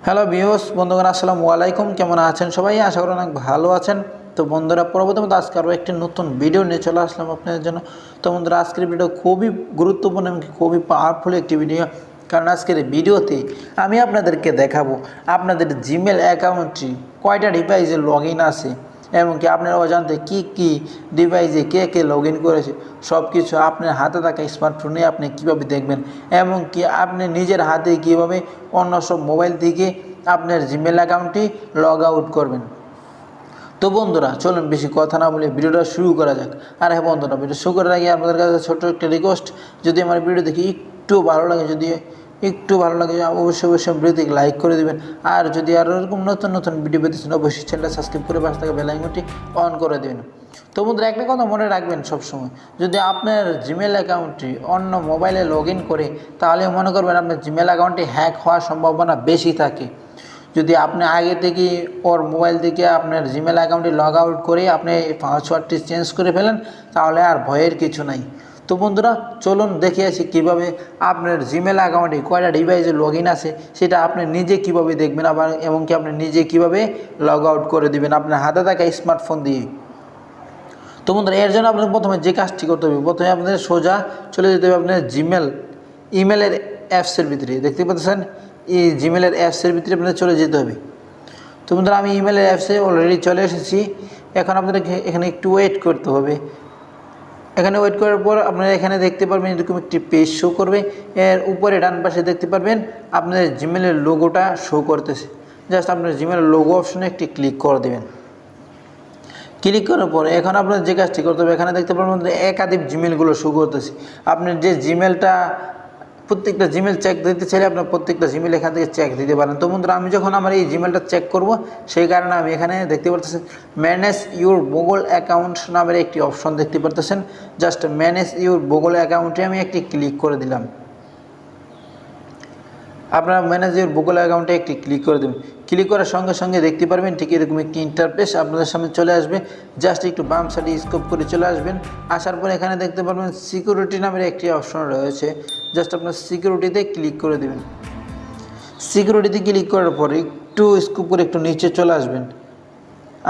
Hello viewers, বন্ধুগণ আসসালামু আলাইকুম। কেমন আছেন সবাই? আশা করি অনেক ভালো আছেন। তো বন্ধুরা, প্রথমত আজকে আরও একটি নতুন ভিডিও নিয়ে চলে আসলাম আপনাদের জন্য। তো বন্ধুরা, আজকের ভিডিও খুবই গুরুত্বপূর্ণ এবং খুবই পাওয়ারফুল একটি ভিডিও। কারণ আজকের এই ভিডিওতে আমি আপনাদেরকে দেখাবো আপনাদের জিমেল অ্যাকাউন্টটি কয়টা ডিভাইসে লগ ইন আছে এবং কি আপনার অজান্তে কী কী ডিভাইসে কে কে লগ ইন করেছে সব কিছু আপনার হাতে থাকা স্মার্টফোনে আপনি কীভাবে দেখবেন এবং কি আপনি নিজের হাতে কীভাবে অন্য সব মোবাইল থেকে আপনার জিমেল অ্যাকাউন্টটি লগ আউট করবেন। তো বন্ধুরা, চলুন বেশি কথা না বলে ভিডিওটা শুরু করা যাক। আর হ্যাঁ বন্ধুরা, ভিডিও শুরু করার আগে আপনাদের কাছে ছোট্ট একটা রিকোয়েস্ট, যদি আমার ভিডিও দেখে একটু ভালো লাগে অবশ্যই ভিডিওতে লাইক করে দেবেন। আর যদি আরও এরকম নতুন নতুন ভিডিও পেতে চান অবশ্যই চ্যানেলটা সাবস্ক্রাইব করে পাশে থাকা বেল আইকনটি অন করে দেবেন। তো বন্ধুরা, একটা কথা মনে রাখবেন সবসময়, যদি আপনার জিমেল অ্যাকাউন্টটি অন্য মোবাইলে লগ ইন করে তাহলে মনে করবেন আপনার জিমেল অ্যাকাউন্টটি হ্যাক হওয়ার সম্ভাবনা বেশি থাকে। যদি আপনি আগে থেকে ওর মোবাইল থেকে আপনার জিমেল অ্যাকাউন্টটি লগ আউট করে আপনি পাসওয়ার্ডটি চেঞ্জ করে ফেলেন তাহলে আর ভয়ের কিছু নাই। তো বন্ধুরা, চলুন দেখে আসি কীভাবে আপনার জিমেল অ্যাকাউন্টে কয়টা ডিভাইসে লগ ইন আছে সেটা আপনি নিজে কীভাবে দেখবেন, আবার এবং কি আপনি নিজে কীভাবে লগ আউট করে দেবেন আপনার হাতে থাকা স্মার্টফোন দিয়ে। তো বন্ধুরা, এর জন্য আপনাদের প্রথমে যে কাজটি করতে হবে, প্রথমে আপনাদের সোজা চলে যেতে হবে আপনার ইমেলের অ্যাপসের ভিতরে। দেখতে পাচ্ছেন এই জিমেলের অ্যাপসের ভিতরে আপনাদের চলে যেতে হবে। তো বন্ধুরা, আমি ইমেলের অ্যাপসে অলরেডি চলে এসেছি। এখন আপনাদের এখানে একটু ওয়েট করতে হবে। এখানে ওয়েট করার পর আপনারা এখানে দেখতে পারবেন এরকম একটি পেজ শো করবে। এর উপরে ডান পাশে দেখতে পারবেন আপনাদের জিমেলের লোগোটা শো করতেছে। জাস্ট আপনার জিমেলের লোগো অপশনে একটি ক্লিক করে দেবেন। ক্লিক করার পরে এখন আপনার যে কাজটি করতে হবে, এখানে দেখতে পারবেন একাধিক জিমেলগুলো শো করতেছে। আপনার যে জিমেলটা প্রত্যেকটা জিমেল চেক দিতে চাইলে আপনার প্রত্যেকটা জিমেল এখান থেকে চেক দিতে পারেন। তো বন্ধুরা, আমি যখন আমার এই জিমেলটা চেক করব সেই কারণে আমি এখানে দেখতে পারতেছেন ম্যানেজ ইউর গুগল অ্যাকাউন্ট নামের একটি অপশন দেখতে পারতেছেন। জাস্ট ম্যানেজ ইউর গুগল অ্যাকাউন্টে আমি একটি ক্লিক করে দিলাম। আপনারা ম্যানেজ ইউর গুগল অ্যাকাউন্টে একটি ক্লিক করে দেবেন। ক্লিক করার সঙ্গে সঙ্গে দেখতে পারবেন ঠিক এরকম একটি ইন্টারফেস আপনাদের সামনে চলে আসবে। জাস্ট একটু বাম সাইডে স্কোপ করে চলে আসবেন। আসার পর এখানে দেখতে পারবেন সিকিউরিটি নামের একটি অপশন রয়েছে। জাস্ট আপনার সিকিউরিটিতে ক্লিক করে দেবেন। সিকিউরিটিতে ক্লিক করার পর একটু স্কোপ করে একটু নিচে চলে আসবেন।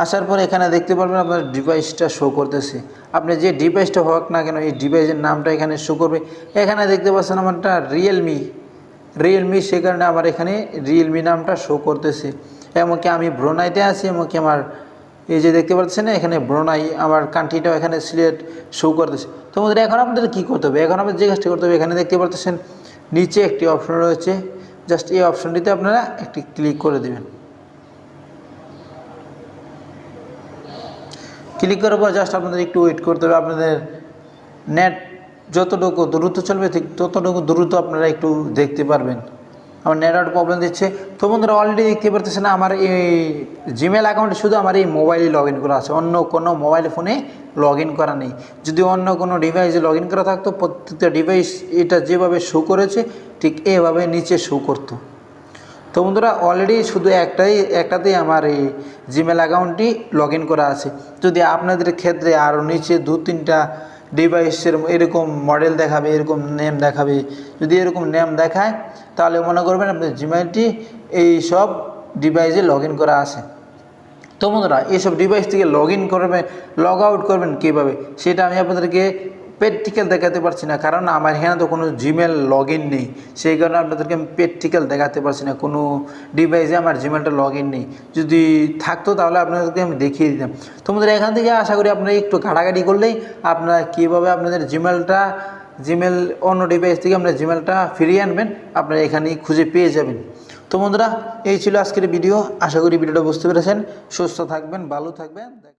আসার পর এখানে দেখতে পারবেন আপনার ডিভাইসটা শো করতেছে। আপনি যে ডিভাইসটা হোক না কেন এই ডিভাইসের নামটা এখানে শো করবে। এখানে দেখতে পাচ্ছেন আমারটা রিয়েলমি, সে কারণে আমার এখানে রিয়েলমি নামটা শো করতেছে। এমনকি আমি ব্রুনাইতে আছি, এমনকি আমার এই যে দেখতে পাচ্ছেন না এখানে ব্রুনাই, আমার কান্ট্রিটাও এখানে সিলেক্ট শো করতেছে। তো বন্ধুরা, এখন আপনাদের কী করতে হবে, এখন আপনাদের যে কাজটি করতে হবে, এখানে দেখতে পাচ্ছেন নিচে একটি অপশন রয়েছে। জাস্ট এই অপশনটিতে আপনারা একটি ক্লিক করে দেবেন। ক্লিক করার পর জাস্ট আপনাদের একটু ওয়েট করতে হবে। আপনাদের নেট যতটুকু দ্রুত চলবে ঠিক ততটুকু দ্রুত আপনারা একটু দেখতে পারবেন। আমার নেটওয়ার্ক প্রবলেম দিচ্ছে। তো বন্ধুরা, অলরেডি দেখতে পারতেছেন আমার এই জিমেল অ্যাকাউন্টে শুধু আমার এই মোবাইলে লগ ইন করা আছে, অন্য কোনো মোবাইল ফোনে লগ ইন করা নেই। যদি অন্য কোনো ডিভাইসে লগ ইন করা থাকতো প্রত্যেকটা ডিভাইস এটা যেভাবে শো করেছে ঠিক এভাবে নিচে শো করতো। তো বন্ধুরা, অলরেডি শুধু একটাতেই আমার এই জিমেল অ্যাকাউন্টটি লগ ইন করা আছে। যদি আপনাদের ক্ষেত্রে আরও নিচে 2-3টা ডিভাইসের এরকম মডেল দেখাবে, এরকম নেম দেখাবে, যদি এরকম নেম দেখায় তাহলে মনে করবেন আপনার জিমেলটি এই সব ডিভাইসে লগ ইন করা আছে। তো বন্ধুরা, এইসব ডিভাইস থেকে লগ আউট করবেন কীভাবে সেটা আমি আপনাদেরকে প্র্যাকটিক্যাল দেখাতে পারছি না, কারণ আমার এখানে তো কোনো জিমেল লগ ইন নেই। সেই কারণে আপনাদেরকে আমি প্র্যাকটিক্যাল দেখাতে পারছি না, কোনো ডিভাইসে আমার জিমেলটা লগ ইন নেই। যদি থাকতো তাহলে আপনাদেরকে আমি দেখিয়ে দিতাম। তো বন্ধুরা, এখান থেকে আশা করি আপনারা একটু ঘাটাঘাটি করলেই আপনারা কীভাবে আপনাদের জিমেল অন্য ডিভাইস থেকে আপনার জিমেলটা ফিরিয়ে আনবেন আপনারা এখানেই খুঁজে পেয়ে যাবেন। তো বন্ধুরা, এই ছিল আজকের ভিডিও। আশা করি ভিডিওটা বুঝতে পেরেছেন। সুস্থ থাকবেন, ভালো থাকবেন।